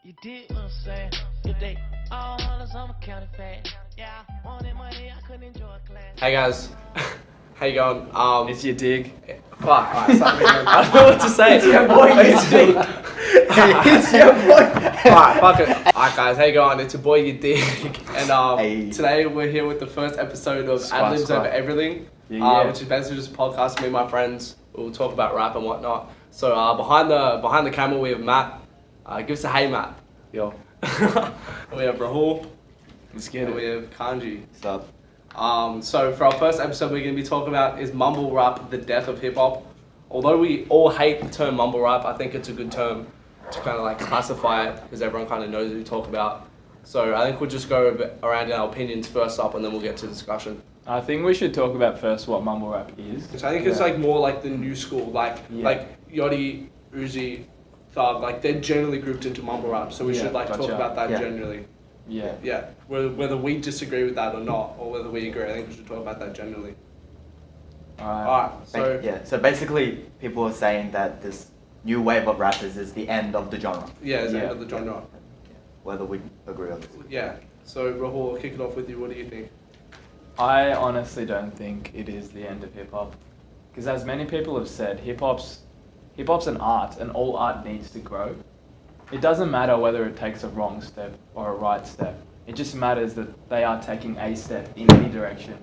You did what I'm saying. If they all hollers, I'm a county fan. Yeah, I wanted money, I couldn't enjoy class. Hey guys, how you going? It's yadiiiigg. Fuck, alright, start again. I don't know what to say. It's your boy yadiiiigg. It's your boy. Alright, fuck it. Alright guys, how you going? It's your boy yadiiiigg. And Hey. today we're here with the first episode of Ad-libs Over Everything. Yeah. Which is basically just a podcast, me and my friends. We'll talk about rap and whatnot. So behind the camera we have Matt. Give us a hey, Matt. Yo. We have Rahul. Let's get And we it. have Kanji. What's up? So for our first episode, we're going to be talking about is mumble rap the death of hip hop. Although we all hate the term mumble rap, I think it's a good term to kind of like classify it because everyone kind of knows what we talk about. So I think we'll just go around our opinions first up, and then we'll get to discussion. I think we should talk about first what mumble rap is. So I think it's like more like the new school, like Yachty, Uzi, Thug, like they're generally grouped into mumble rap. So we should like talk gotcha. about that Yeah. generally. Yeah. Yeah, whether we disagree with that or not, or whether we agree, I think we should talk about that generally. Alright. Alright, so So basically, people are saying that this new wave of rappers is the end of the genre, yeah, it's the end Yeah. of the genre. whether we agree on this. Yeah. So Rahul, I'll kick it off with you. What do you think? I honestly don't think it is the end of hip hop, because as many people have said, hip hop's an art, and all art needs to grow. It doesn't matter whether it takes a wrong step or a right step. It just matters that they are taking a step in any direction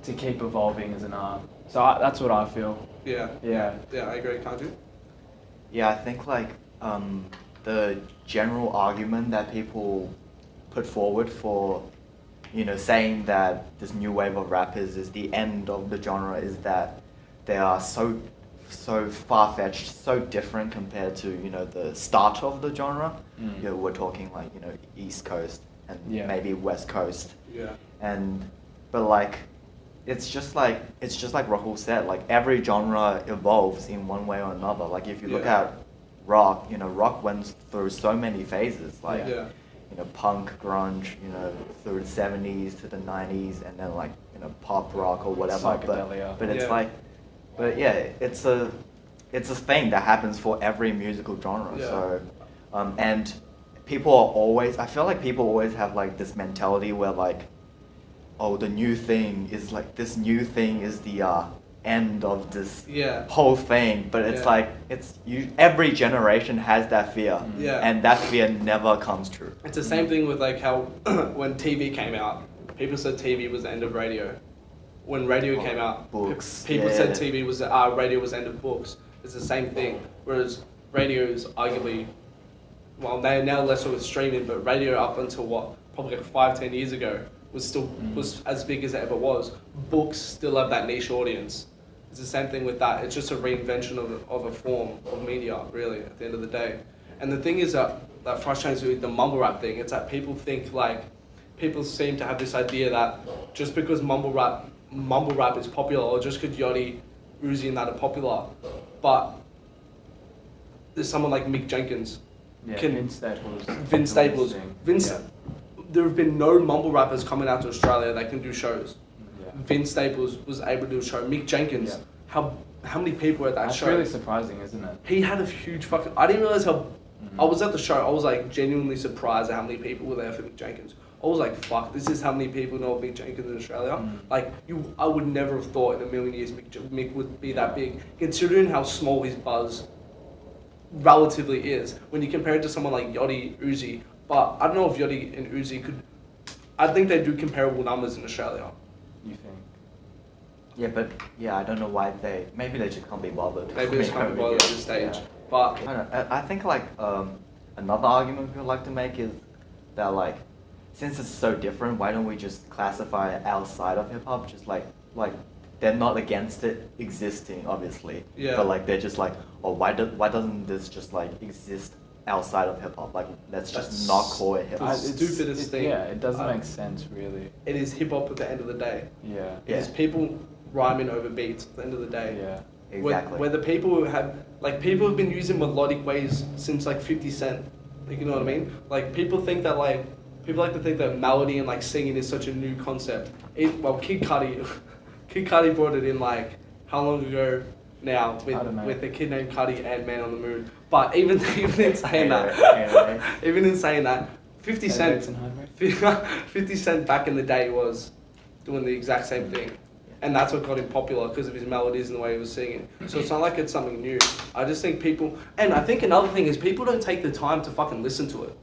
to keep evolving as an art. So that's what I feel. Yeah. Yeah. Yeah, I agree. Kanji? Yeah, I think like the general argument that people put forward for, saying that this new wave of rappers is the end of the genre is that they are so far-fetched, so different compared to the start of the genre. We're talking like East Coast and maybe West Coast, Yeah. but like it's just like Rahul said, like every genre evolves in one way or another. Like if you look Yeah. at rock, rock went through so many phases, like Yeah. punk, grunge, through the 70s to the 90s, and then like pop rock or whatever. Psychedelia. But it's Yeah. like, but yeah, it's a thing that happens for every musical genre. Yeah. So, and people are always, I feel like people always have like this mentality where like, oh, the new thing is like, this new thing is the end of this Yeah. whole thing. But it's Yeah. like, every generation has that fear. Yeah. And that fear never comes true. It's the same thing with like how when TV came out, people said TV was the end of radio. When radio came out, books, people yeah. said TV was radio was the end of books. It's the same thing. Whereas radio is arguably, well, they're now less with streaming, but radio up until probably like 5-10 years ago was as big as it ever was. Books still have that niche audience. It's the same thing with that. It's just a reinvention of a form of media, really, at the end of the day. And the thing is that frustrates me with the mumble rap thing. It's that people seem to have this idea that just because mumble rap is popular, or just because Yachty, Uzi and that are popular, but there's someone like Mick Jenkins. Yeah, Can- Vince Staples. There have been no mumble rappers coming out to Australia that can do shows. Yeah. Vince Staples was able to do a show. Mick Jenkins, Yeah. how many people were at that That's show? really surprising, isn't it? He had a huge fucking. I didn't realize how. I was at the show. I was like genuinely surprised at how many people were there for Mick Jenkins. I was like, "Fuck! This is how many people know of Mick Jenkins in Australia." Like I would never have thought in a million years Mick would be that big, considering how small his buzz relatively is when you compare it to someone like Yachty, Uzi. But I don't know if Yachty and Uzi could. I think they do comparable numbers in Australia. You think? Yeah, but I don't know why maybe they just can't be bothered. Maybe it's kind of bothered at this stage. Yeah. But I don't know. I think like another argument people like to make is that like, since it's so different, why don't we just classify it outside of hip hop? Just like they're not against it existing, obviously. Yeah. But like they're just like, oh, why doesn't this just like exist outside of hip hop? Like let's just That's not call it hip hop. It's stupidest thing. Yeah, it doesn't make sense, really. it is hip hop at the end of the day. Yeah. It is people rhyming over beats at the end of the day. Yeah. Exactly. Where the people who have people have been using melodic ways since like 50 Cent. Like, you know what I mean? Like people like to think that melody and like singing is such a new concept. Kid Cudi brought it in like how long ago now with a kid named Cudi and Man on the Moon. But even in saying that, even in saying that, 50 Cent, 50 Cent back in the day was doing the exact same thing. And that's what got him popular because of his melodies and the way he was singing. So it's not like it's something new. I just think people, and I think another thing is people don't take the time to fucking listen to it.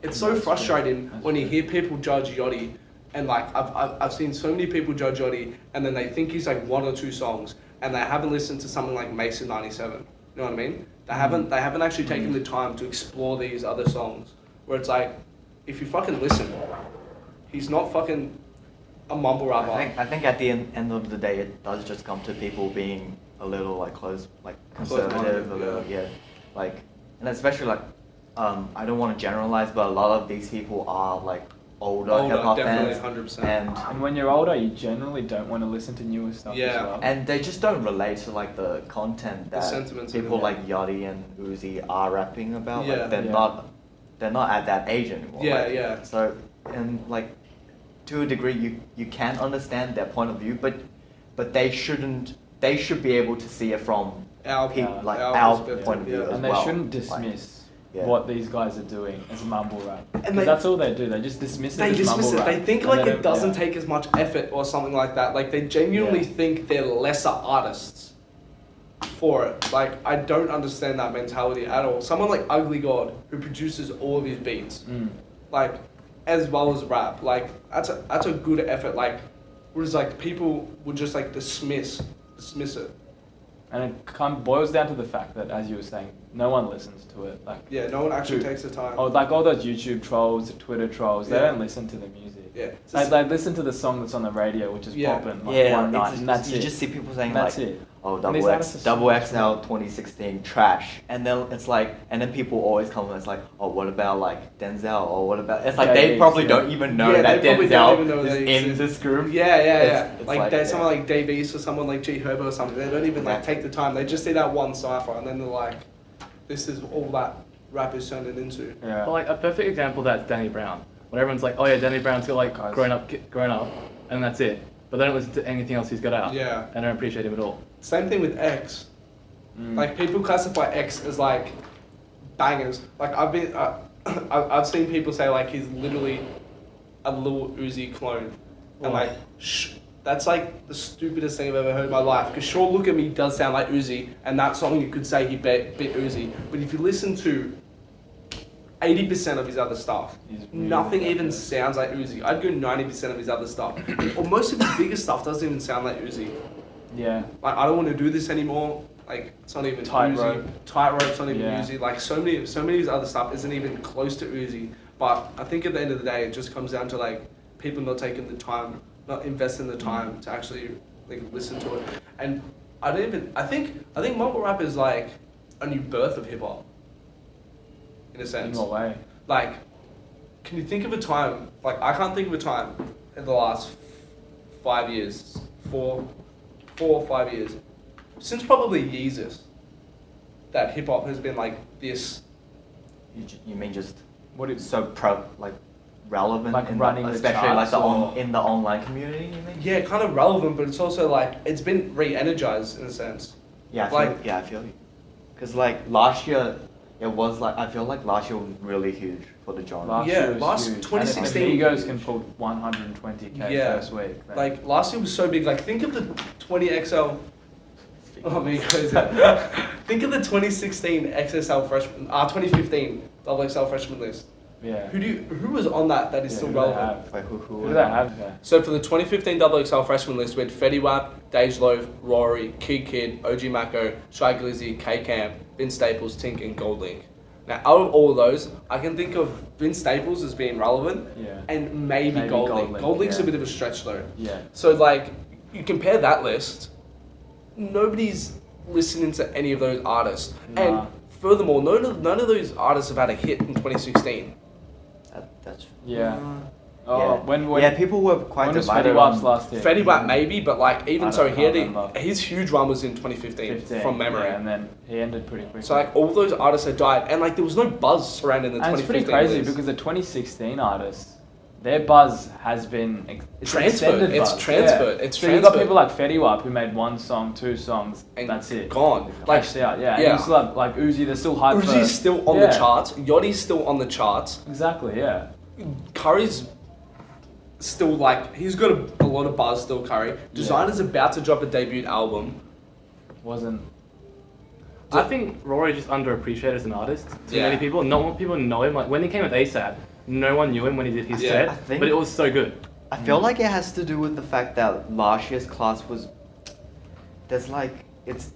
It's so frustrating when you hear people judge Yachty, and like I've seen so many people judge Yachty, and then they think he's like one or two songs, and they haven't listened to something like Mason 97. You know what I mean? They haven't actually taken the time to explore these other songs. Where it's like, if you fucking listen, he's not fucking a mumble rapper. I think at the end of the day, it does just come to people being a little like conservative, a little like, and especially like, I don't want to generalize, but a lot of these people are like older hip hop fans, 100%. And when you're older, you generally don't want to listen to newer stuff as well. And they just don't relate to like the content that people like Yachty and Uzi are rapping about. Yeah. Like they're not at that age anymore. Yeah, like, yeah. So, and like, to a degree, you can understand their point of view, but they should be able to see it from our point of view as well. And they shouldn't dismiss what these guys are doing as mumble rap. And that's all they do. They just dismiss it as mumble rap. They think like it doesn't take as much effort or something like that. Like they genuinely think they're lesser artists for it. Like I don't understand that mentality at all. Someone like Ugly God, who produces all of his beats, like as well as rap, like that's a good effort. Like whereas like people would just like dismiss it. And it boils down to the fact that, as you were saying, no one listens to it. Like no one actually takes the time. Oh, like all those YouTube trolls, Twitter trolls, they don't listen to the music. Yeah. They listen to the song that's on the radio, which is popping one night, and that's you it. You just see people saying that's like, it. oh, double XL 2016 trash, and then it's like, and then people always come and it's like, oh, what about like Denzel, or what about? It's like they probably don't even know that Denzel is in this group. Yeah. It's like someone like Dave East or someone like G Herbo or something. They don't even like take the time. They just see that one cipher and then they're like, this is all that rap is turning into. Yeah. Well, like a perfect example of that is Danny Brown. When everyone's like, oh yeah, Danny Brown's got like grown up, and that's it. But they don't listen to anything else he's got out. Yeah. And don't appreciate him at all. Same thing with X. Like people classify X as like bangers. Like I've seen people say like he's literally a little Uzi clone, and like that's like the stupidest thing I've ever heard in my life. Because Sure Look at Me does sound like Uzi, and that song you could say he bit Uzi. But if you listen to 80% of his other stuff, nothing even sounds like Uzi. I'd go 90% of his other stuff. Or most of his biggest stuff doesn't even sound like Uzi. Yeah. Like, I don't want to do this anymore. Like, it's not even Tightrope. Uzi. Tightrope's not even Uzi. Like, so many of his other stuff isn't even close to Uzi. But I think at the end of the day, it just comes down to, like, people not taking the time, not investing the time to actually, like, listen to it. And I think mumble rap is, like, a new birth of hip-hop. In a sense. In what way? Like, can you think of a time, like, I can't think of a time in the last 5 years, 4 or 5 years, since probably Yeezus, that hip hop has been like this. You mean just what is so relevant, like running especially like in the online community? You mean? Yeah, kind of relevant, but it's also like it's been re-energized in a sense. Yeah, I feel you. Because like last year, it was like I feel like last year was really huge for the genre. Last 2016. And Migos can pull 120k first week. Then. Like last year was so big. Like think of the 20XL. Oh, Migos. Think of the 2016 XSL freshman, 2015 XXL freshman list. Yeah. Who was on that is still relevant? Like, who do they have? Yeah. So for the 2015 XXL freshman list, we had Fetty Wap, Dej Loaf, Rory, Kid, OG Mako, Shy Glizzy, K-Camp, Vince Staples, Tink, and Gold Link. Now, out of all of those, I can think of Vince Staples as being relevant, and maybe Gold Link. Gold Link's a bit of a stretch though. Yeah. So like, you compare that list, nobody's listening to any of those artists, and furthermore, none of those artists have had a hit in 2016. That's when people were quite divided. Fetty Wap's last hit? Fetty Wap maybe, but like even so, his huge run was in 2015 from memory. And then he ended pretty quickly. So like all those artists had died, and like there was no buzz surrounding the 2015 it's pretty crazy list. because the 2016 artists, their buzz has been it's Transferred. extended It's buzz. transferred. Yeah. It's so you've got transferred. people like Fetty Wap who made one song, 2 songs, And that's it. Gone. Like, Cashed out, yeah. yeah. And you still have like Uzi, they're still hyped for. Uzi's still on the charts. Yachty's still on the charts. Exactly, yeah. Curry's still like, he's got a lot of buzz still, Curry. Designer's about to drop a debut album. Wasn't. I think Rory just underappreciated as an artist to Yeah. many people. Not many people know him. Like when he came with ASAP, no one knew him when he did his Yeah, set, I think- but it was so good. I feel like it has to do with the fact that last year's class was. There's like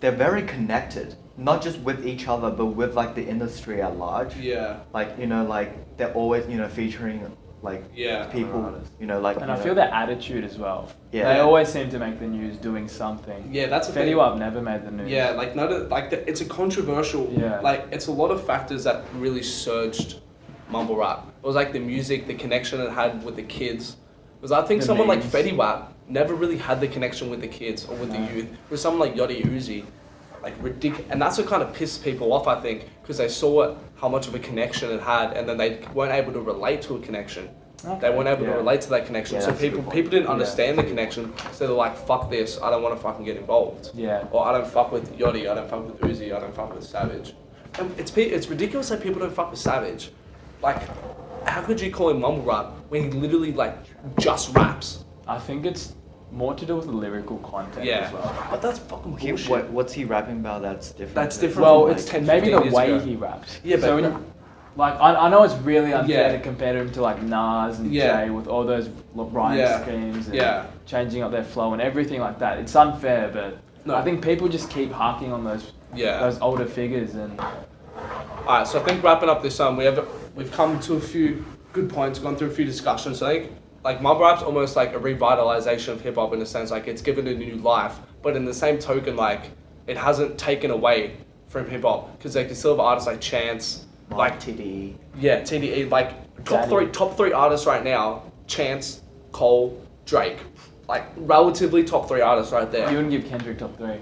they're very connected, not just with each other, but with like the industry at large. Yeah. Like like they're always featuring like Yeah. people like. And I feel their attitude as well. Yeah. They always seem to make the news doing something. Yeah, that's the Fetty thing. Wap never made the news. Yeah, like it's a controversial. Yeah. Like it's a lot of factors that really surged mumble rap. It was like the music, the connection it had with the kids. Because I think The someone like memes. Fetty Wap never really had the connection with the kids or with No. the youth. With someone like yadiiiigg, like ridiculous, and that's what kind of pissed people off. I think because they saw how much of a connection it had, and then they weren't able to relate to a connection. They weren't able to Yeah. relate to that connection. Yeah, So that's a good people point. didn't Yeah. understand the connection. So they're like, "Fuck this! I don't want to fucking get involved." Yeah. Or I don't fuck with Yachty, I don't fuck with Uzi, I don't fuck with Savage. And it's ridiculous that people don't fuck with Savage. Like, how could you call him mumble rap when he literally like just raps? I think it's more to do with the lyrical content Yeah. as well. But that's fucking bullshit. What's he rapping about? That's different. That's to- different. Well, from, it's like, 10, maybe 15 the years way ago. he raps. Yeah, so but- when you, like I know it's really unfair Yeah. to compare him to like Nas and Yeah. Jay with all those rhyme Yeah. schemes and Yeah. changing up their flow and everything like that. It's unfair, but No. I think people just keep harking on those Yeah. older figures and Alright, so I think wrapping up this we've come to a few good points, gone through a few discussions. So I think like mumble rap's almost like a revitalization of hip hop in a sense, like it's given it a new life. But in the same token, like it hasn't taken away from hip hop because like you still have artists like Chance, like TDE. yeah, TDE, like Daddy. top three artists right now: Chance, Cole, Drake. Like relatively top 3 artists right there. you wouldn't give Kendrick top 3.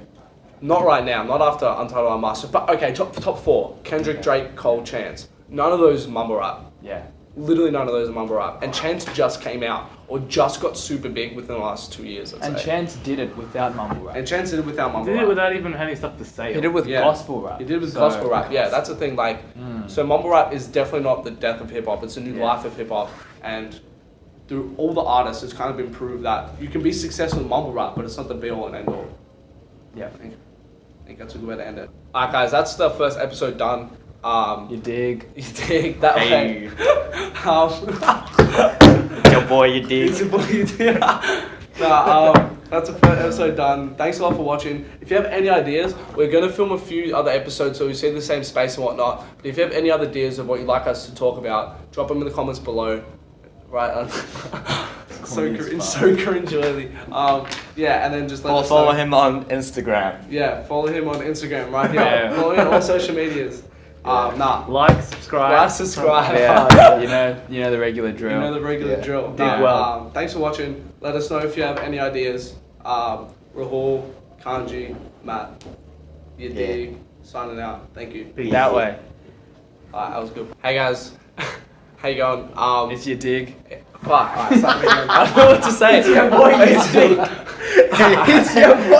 Not right now, not after Untitled Unmastered. But okay, top 4: Kendrick, Okay. Drake, Cole, Chance. None of those mumble rap. Yeah. Literally none of those are mumble rap. And Chance just came out or just got super big within the last 2 years. I'd And say. Chance did it without mumble rap. And Chance did it without He mumble did rap. it without even having stuff to say. He did it with Yeah. gospel rap. He did it with So- gospel rap. Yeah, that's the thing. Like, so mumble rap is definitely not the death of hip hop. It's a new Yeah. life of hip hop. And through all the artists, it's kind of been proved that you can be successful in mumble rap, but it's not the be all and end all. Yeah. I think that's a good way to end it. Alright, guys, that's the first episode done. You dig. You dig that Hey. way. Your boy, you It's dig. a boy, you dig. That's the first episode done. Thanks a lot for watching. If you have any ideas, we're going to film a few other episodes so we see the same space and whatnot. But if you have any other ideas of what you'd like us to talk about, drop them in the comments below. Right? So cringe-worthy. Yeah, and then just let us Follow know. him on Instagram. Yeah, follow him on Instagram right here. Yeah. Follow him on all social medias. Nah. Like, subscribe. Like, subscribe. Yeah. you know the regular drill. You know the regular Yeah. drill. Dig Nah, well. thanks for watching. Let us know if you have any ideas. Rahul, Kanji, Matt, yadiiiigg, signing out. Thank you. Peace. That way. That was good. Hey guys, how you going? It's your dig. Fuck. Alright, start again. I don't know what to say. It's your boy, It's It's your boy.